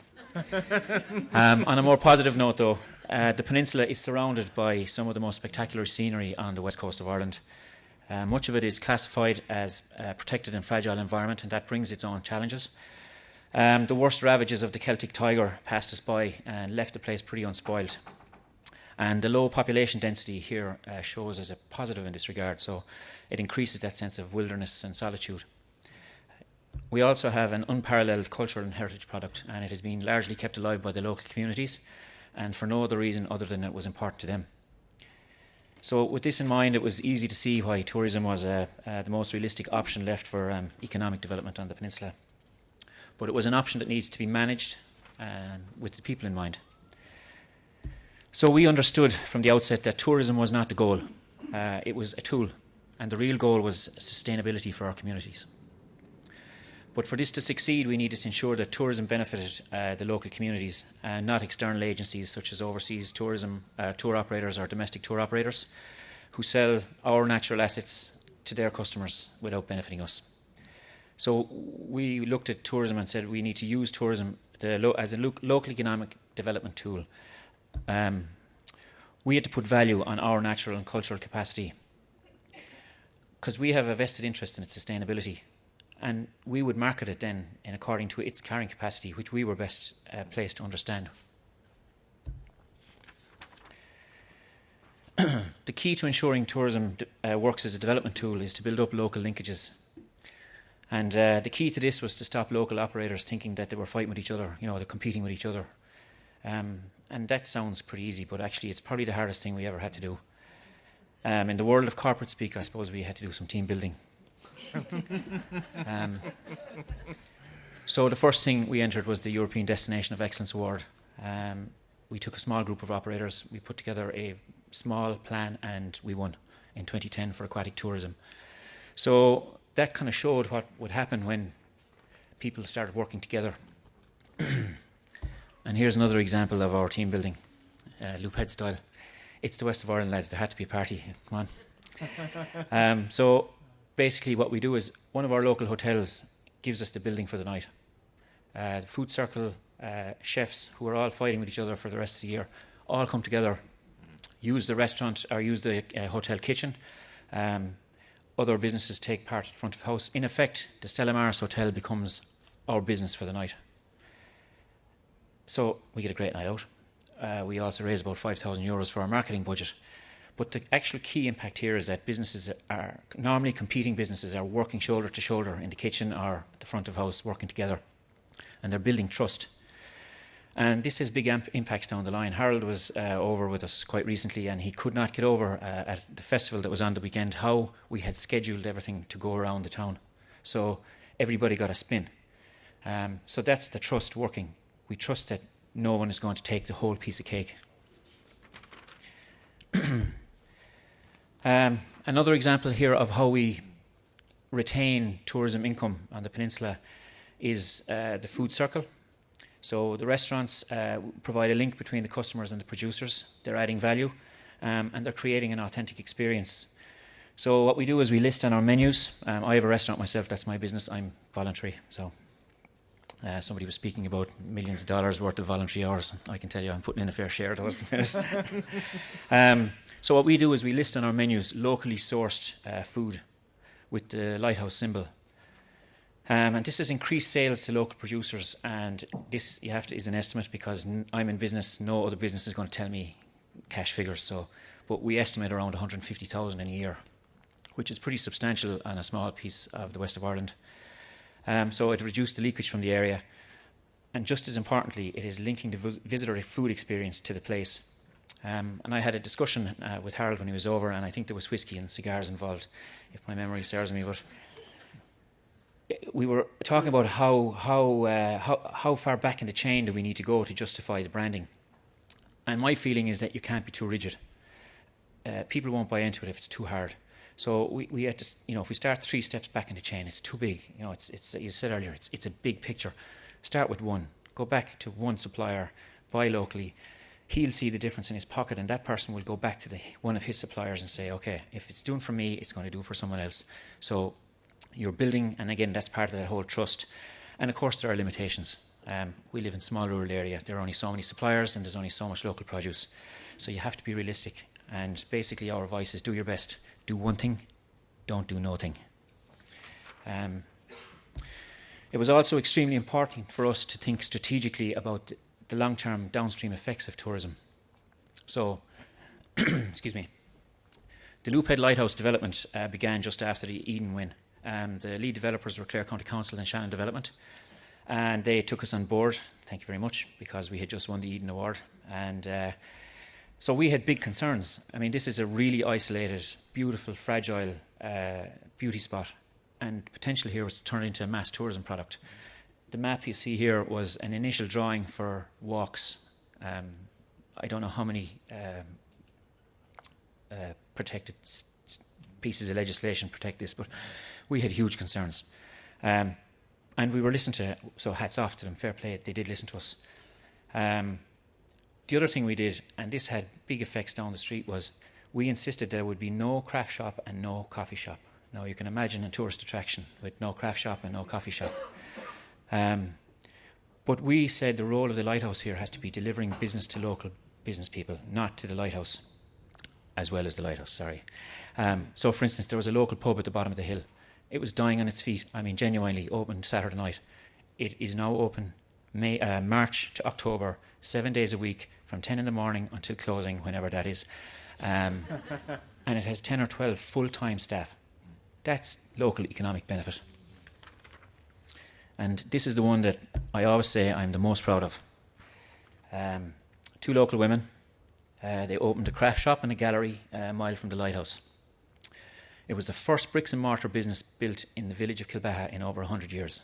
On a more positive note though, the peninsula is surrounded by some of the most spectacular scenery on the west coast of Ireland. Much of it is classified as a protected and fragile environment, and that brings its own challenges. The worst ravages of the Celtic tiger passed us by and left the place pretty unspoiled. And the low population density here shows as a positive in this regard, so it increases that sense of wilderness and solitude. We also have an unparalleled cultural and heritage product, and it has been largely kept alive by the local communities, and for no other reason other than it was important to them. So with this in mind, it was easy to see why tourism was the most realistic option left for economic development on the peninsula. But it was an option that needs to be managed with the people in mind. So we understood from the outset that tourism was not the goal. It was a tool, and the real goal was sustainability for our communities. But for this to succeed, we needed to ensure that tourism benefited the local communities and not external agencies such as overseas tourism tour operators or domestic tour operators who sell our natural assets to their customers without benefiting us. So we looked at tourism and said we need to use tourism as a local economic development tool. We had to put value on our natural and cultural capacity because we have a vested interest in its sustainability. And we would market it then in according to its carrying capacity, which we were best placed to understand. The key to ensuring tourism works as a development tool is to build up local linkages. And the key to this was to stop local operators thinking that they were fighting with each other, they're competing with each other. And that sounds pretty easy, but actually it's probably the hardest thing we ever had to do. In the world of corporate speak, I suppose we had to do some team building. So the first thing we entered was the European Destination of Excellence Award. We took a small group of operators, we put together a small plan, and we won in 2010 for aquatic tourism. So that kind of showed what would happen when people started working together. And here's another example of our team building. Loophead style. It's the west of Ireland, lads. There had to be a party. Come on. So basically what we do is one of our local hotels gives us the building for the night. The food circle chefs, who are all fighting with each other for the rest of the year, all come together, use the restaurant or use the hotel kitchen. Other businesses take part at the front of house. In effect, the Stella Maris Hotel becomes our business for the night. So we get a great night out. We also raise about €5,000 for our marketing budget. But the actual key impact here is that businesses are, normally competing businesses, are working shoulder to shoulder in the kitchen or at the front of house, working together. And they're building trust. And this has big impacts down the line. Harold was over with us quite recently, and he could not get over at the festival that was on the weekend how we had scheduled everything to go around the town. So everybody got a spin. So that's the trust working. We trust that no one is going to take the whole piece of cake. Another example here of how we retain tourism income on the peninsula is the food circle. So the restaurants provide a link between the customers and the producers. They're adding value and they're creating an authentic experience. So what we do is we list on our menus. I have a restaurant myself, that's my business. I'm voluntary. So somebody was speaking about millions of dollars worth of voluntary hours. I can tell you I'm putting in a fair share of those. So what we do is we list on our menus locally sourced food with the lighthouse symbol. And this has increased sales to local producers, and this is an estimate because I'm in business. No other business is going to tell me cash figures. But we estimate around 150,000 in a year, which is pretty substantial on a small piece of the west of Ireland. So it reduced the leakage from the area, and just as importantly, it is linking the visitor food experience to the place. And I had a discussion with Harold when he was over, and I think there was whiskey and cigars involved, if my memory serves me. But we were talking about how far back in the chain do we need to go to justify the branding. And my feeling is that you can't be too rigid. People won't buy into it if it's too hard. So we had to, if we start 3 steps back in the chain, it's too big. It's you said earlier, it's a big picture. Start with one. Go back to one supplier. Buy locally. He'll see the difference in his pocket, and that person will go back to one of his suppliers and say, okay, if it's doing for me, it's going to do for someone else. So you're building, and again, that's part of that whole trust. And of course, there are limitations. We live in a small rural area. There are only so many suppliers, and there's only so much local produce. So you have to be realistic. And basically, our advice is do your best. Do one thing, don't do nothing. It was also extremely important for us to think strategically about the long-term downstream effects of tourism. So, excuse me, the Loophead Lighthouse development began just after the Eden win. The lead developers were Clare County Council and Shannon Development, and they took us on board, thank you very much, because we had just won the Eden Award. And so we had big concerns. I mean, this is a really isolated, beautiful, fragile beauty spot, and potential here was to turn it into a mass tourism product. The map you see here was an initial drawing for walks. I don't know how many protected pieces of legislation protect this, but we had huge concerns. And we were listened to, so hats off to them, fair play, they did listen to us. The other thing we did, and this had big effects down the street, was we insisted there would be no craft shop and no coffee shop. Now you can imagine a tourist attraction with no craft shop and no coffee shop. But we said the role of the lighthouse here has to be delivering business to local business people, not to the lighthouse, as well as the lighthouse, sorry. So for instance, there was a local pub at the bottom of the hill. It was dying on its feet. I mean, genuinely open Saturday night. It is now open March to October, 7 days a week, from 10 in the morning until closing, whenever that is. And it has 10 or 12 full-time staff. That's local economic benefit. And this is the one that I always say I'm the most proud of. 2 local women. They opened a craft shop and a gallery a mile from the lighthouse. It was the first bricks and mortar business built in the village of Kilbaha in over 100 years.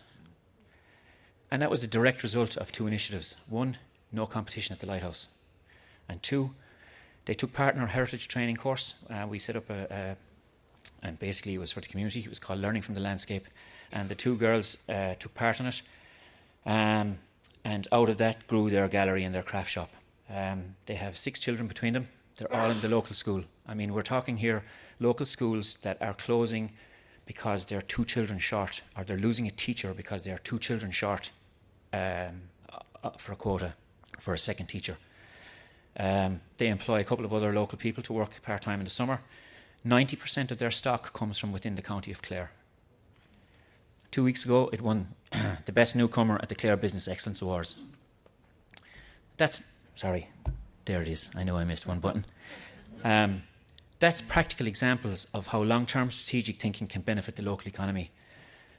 And that was a direct result of 2 initiatives. 1, no competition at the lighthouse. And 2, they took part in our heritage training course. We set up and basically it was for the community. It was called Learning from the Landscape. And the 2 girls took part in it. And out of that grew their gallery and their craft shop. They have 6 children between them. They're all in the local school. I mean, we're talking here local schools that are closing because they're 2 children short, or they're losing a teacher because they're 2 children short for a quota for a second teacher. They employ a couple of other local people to work part-time in the summer. 90% of their stock comes from within the county of Clare. 2 weeks ago, it won the best newcomer at the Clare Business Excellence Awards. Sorry, there it is. I know I missed one button. That's practical examples of how long-term strategic thinking can benefit the local economy.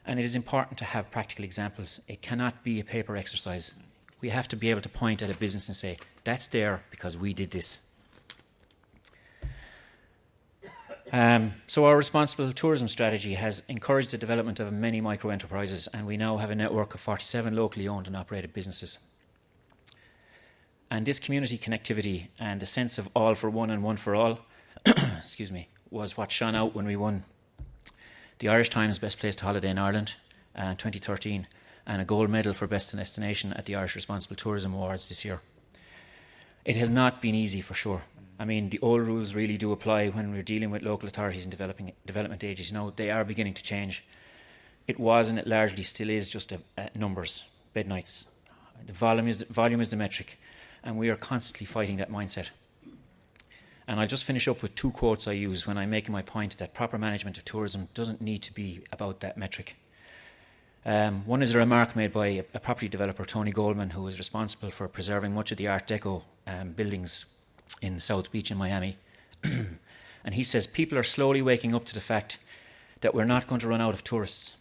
And it is important to have practical examples. It cannot be a paper exercise. We have to be able to point at a business and say, that's there because we did this. So our responsible tourism strategy has encouraged the development of many micro-enterprises, and we now have a network of 47 locally owned and operated businesses. And this community connectivity and the sense of all for one and one for all excuse me, was what shone out when we won the Irish Times Best Place to Holiday in Ireland in 2013 and a gold medal for Best Destination at the Irish Responsible Tourism Awards this year. It has not been easy for sure. I mean, the old rules really do apply when we're dealing with local authorities and development agencies. Now, they are beginning to change. It was and it largely still is just numbers, bed nights. The volume is the metric, and we are constantly fighting that mindset. And I'll just finish up with 2 quotes I use when I'm making my point that proper management of tourism doesn't need to be about that metric. One is a remark made by a property developer, Tony Goldman, who was responsible for preserving much of the Art Deco buildings in South Beach in Miami. And he says, people are slowly waking up to the fact that we're not going to run out of tourists.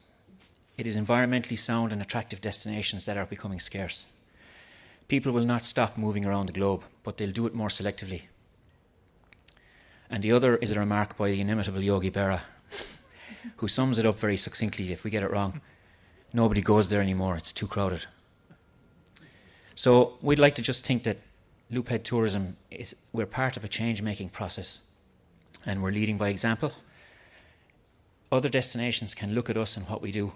It is environmentally sound and attractive destinations that are becoming scarce. People will not stop moving around the globe, but they'll do it more selectively. And the other is a remark by the inimitable Yogi Berra, who sums it up very succinctly if we get it wrong. Nobody goes there anymore, it's too crowded. So we'd like to just think that Loophead Tourism, we're part of a change-making process, and we're leading by example. Other destinations can look at us and what we do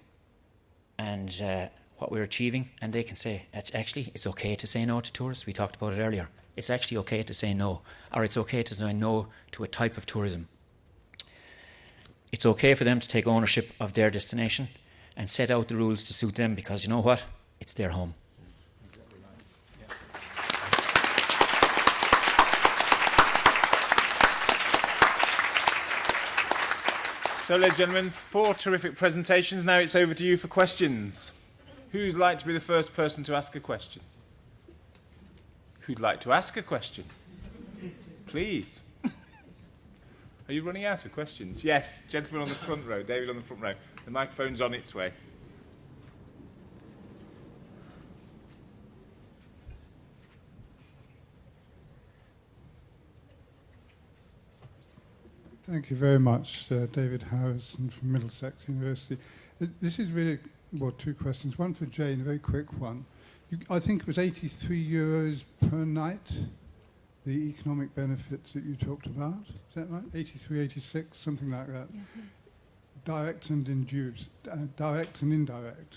and what we're achieving, and they can say, it's okay to say no to tourists. We talked about it earlier. It's actually okay to say no, or it's okay to say no to a type of tourism. It's okay for them to take ownership of their destination and set out the rules to suit them, because you know what? It's their home. So, ladies and gentlemen, 4 terrific presentations. Now it's over to you for questions. Who'd like to be the first person to ask a question? Who'd like to ask a question? Please. Are you running out of questions? Yes, gentleman on the front row, David on the front row. The microphone's on its way. Thank you very much, David Harrison from Middlesex University. This is really, 2 questions. One for Jane, a very quick one. I think it was €83 per night, the economic benefits that you talked about. Is that right? 83, 86, something like that. Yeah. Direct and induced, direct and indirect.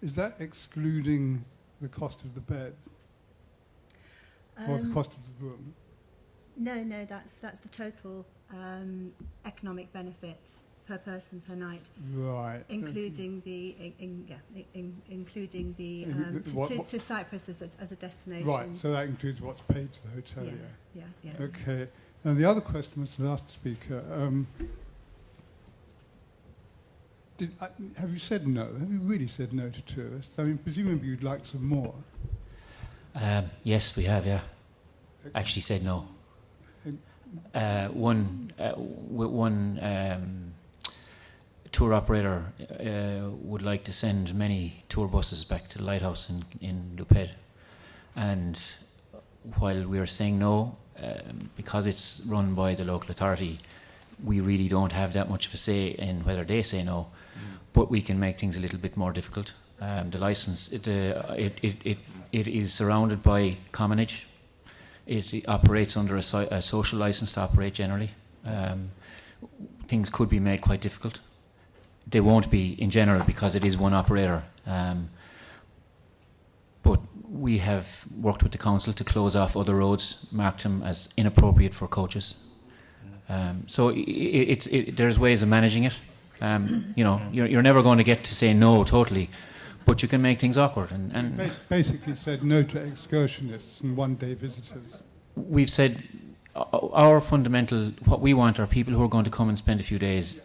Is that excluding the cost of the bed or the cost of the room? No, that's the total economic benefits per person per night, right? Including including the to Cyprus as a destination. Right. So that includes what's paid to the hotelier. Yeah. Okay. And the other question was the last speaker. Have you said no? Have you really said no to tourists? I mean, presumably you'd like some more. Yes, we have. Yeah. Actually said no. One tour operator would like to send many tour buses back to the lighthouse in Loophead, and while we are saying no, because it's run by the local authority, we really don't have that much of a say in whether they say no, but we can make things a little bit more difficult. The license, it is surrounded by commonage. It operates under a social license to operate generally. Things could be made quite difficult. They won't be in general because it is one operator. But we have worked with the council to close off other roads, marked them as inappropriate for coaches. So there's ways of managing it. You're never going to get to say no totally, but you can make things awkward. And basically said no to excursionists and one-day visitors. We've said our fundamental, what we want are people who are going to come and spend a few days,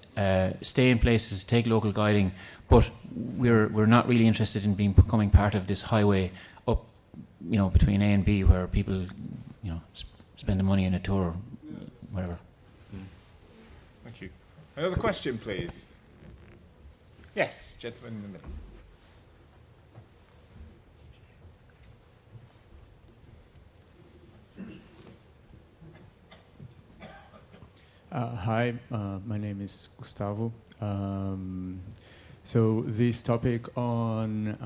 stay in places, take local guiding, but we're not really interested in becoming part of this highway up, between A and B, where people, spend the money in a tour, or whatever. Thank you. Another question, please. Yes, gentleman in the middle. Hi, my name is Gustavo. So this topic on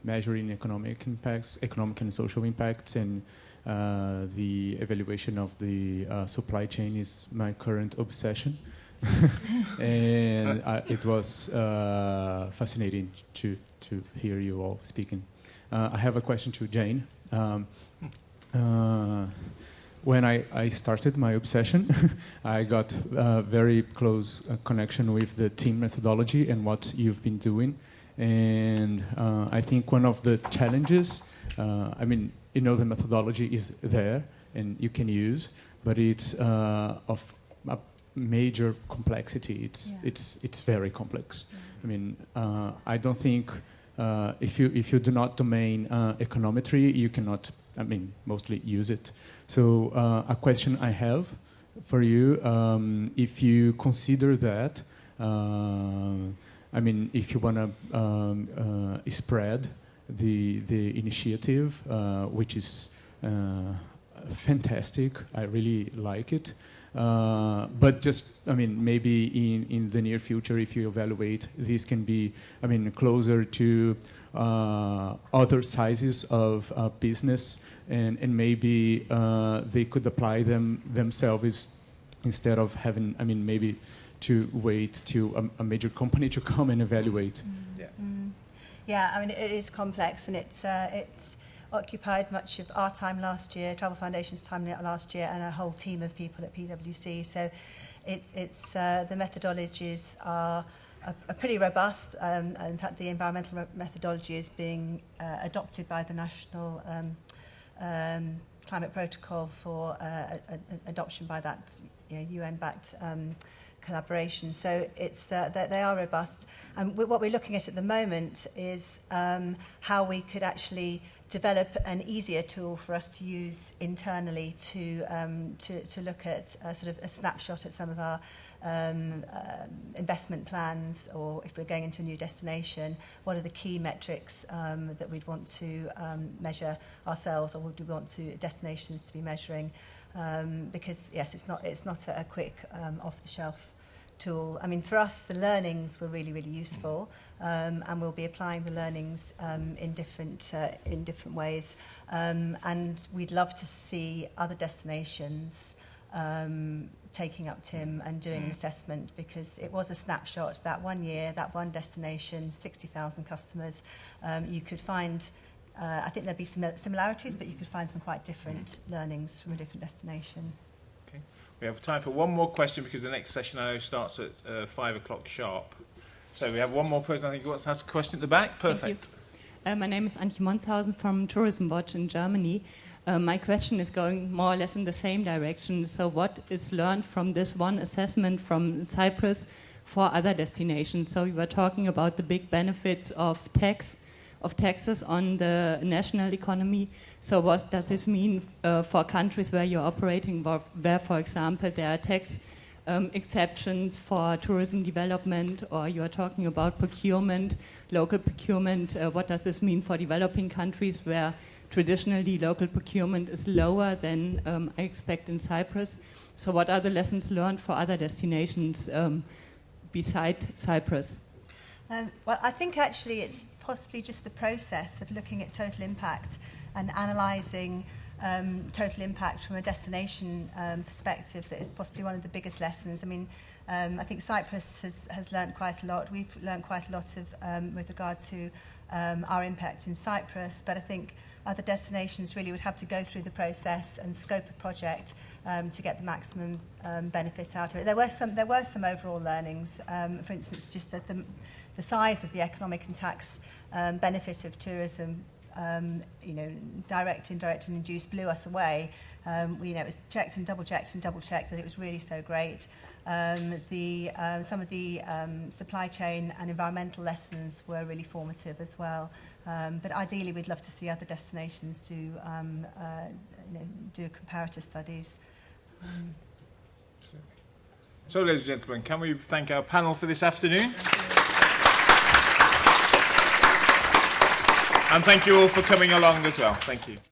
measuring economic impacts, economic and social impacts, and the evaluation of the supply chain is my current obsession. And it was fascinating to hear you all speaking. I have a question to Jane. When I started my obsession, I got a very close connection with the team methodology and what you've been doing. And I think one of the challenges, the methodology is there and you can use, but it's of a major complexity. It's very complex. I don't think if you do not domain econometry, you cannot, mostly use it. So a question I have for you, if you consider that, if you want to spread the initiative, which is fantastic, I really like it. But just, maybe in the near future, if you evaluate, this can be, closer to other sizes of business, and maybe they could apply themselves instead of having, maybe to wait to a major company to come and evaluate. Yeah, it is complex, and it's occupied much of our time last year, Travel Foundation's time last year, and a whole team of people at PwC. So it's the methodologies are pretty robust. In fact, the environmental methodology is being adopted by the National Climate Protocol for adoption by that UN-backed collaboration. So it's they are robust. And what we're looking at the moment is how we could actually develop an easier tool for us to use internally to look at sort of a snapshot at some of our investment plans, or if we're going into a new destination, what are the key metrics that we'd want to measure ourselves, or would we want destinations to be measuring? Because yes, it's not a quick off-the-shelf tool. For us, the learnings were really, really useful, and we'll be applying the learnings in different ways. And we'd love to see other destinations taking up TIM and doing an assessment, because it was a snapshot, that 1 year, that one destination, 60,000 customers. You could find, I think there'd be some similarities, but you could find some quite different learnings from a different destination. Okay. We have time for one more question, because the next session I know starts at 5 o'clock sharp. So we have one more person, I think, who wants to ask a question at the back. Perfect. My name is Antje Monshausen from Tourism Watch in Germany. My question is going more or less in the same direction. So what is learned from this one assessment from Cyprus for other destinations? So you were talking about the big benefits of taxes on the national economy. So what does this mean for countries where you're operating, where, for example, there are tax exceptions for tourism development, or you are talking about procurement, local procurement? What does this mean for developing countries where traditionally local procurement is lower than I expect in Cyprus? So what are the lessons learned for other destinations beside Cyprus? Well, I think actually it's possibly just the process of looking at total impact and analysing total impact from a destination perspective that is possibly one of the biggest lessons. I think Cyprus has learnt quite a lot. We've learnt quite a lot of with regard to our impact in Cyprus, but I think other destinations really would have to go through the process and scope a project to get the maximum benefit out of it. There were some overall learnings. For instance, just that the size of the economic and tax benefit of tourism, direct, indirect, and induced blew us away. It was checked and double checked that it was really so great. Some of the supply chain and environmental lessons were really formative as well. But ideally, we'd love to see other destinations do comparator studies. So, ladies and gentlemen, can we thank our panel for this afternoon? And thank you all for coming along as well. Thank you.